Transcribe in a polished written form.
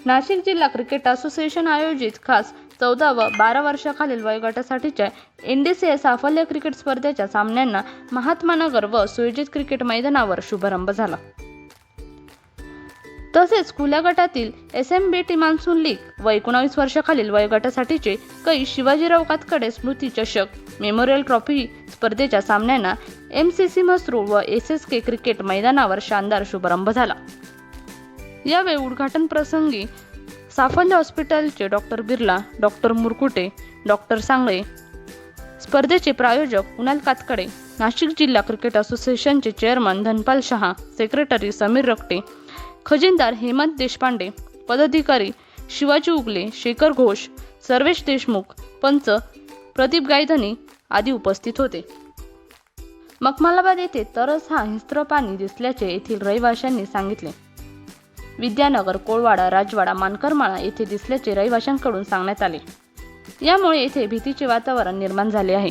नाशिक जिल्हा cricket association आयोजित खास 14 व 12 वर्षाखालील वयोगटासाठीच्या NDCA साफल्य क्रिकेट स्पर्धेच्या सामन्यांना महात्मा नगर व सुयोजित क्रिकेट मैदानावर शुभारंभ झाला। तसेच खुल्या गटातील SMBT मान्सून लीग व 19 वर्षाखालील वयोगटासाठीचे कै शिवाजीराव कातकडे स्मृती चषक मेमोरियल ट्रॉफी स्पर्धेच्या सामन्यांना MCC म्हसरूळ व SSK क्रिकेट मैदानावर शानदार शुभारंभ झाला। यावेळी उद्घाटन प्रसंगी साफल्य हॉस्पिटलचे doctor Birla, doctor Murkute, doctor Sangle, स्पर्धेचे प्रायोजक कुणाल कातकडे, नाशिक जिल्हा क्रिकेट असोसिएशनचे चेअरमन धनपाल शहा, सेक्रेटरी समीर रक्टे, खजिनदार हेमंत देशपांडे, पदाधिकारी शिवाजी उगले, शेखर घोष, सर्वेश देशमुख, पंच प्रदीप गायधनी आदी उपस्थित होते। मखमलाबाद येथे तरस हा हिंस्त्र प्राणी दिसल्याचे येथील रहिवाशांनी सांगितले। विद्यानगर, कोळवाडा, राजवाडा, मानकरमाळा येथे दिसल्याचे रहिवाशांकडून सांगण्यात आले। यामुळे येथे भीतीचे वातावरण निर्माण झाले आहे।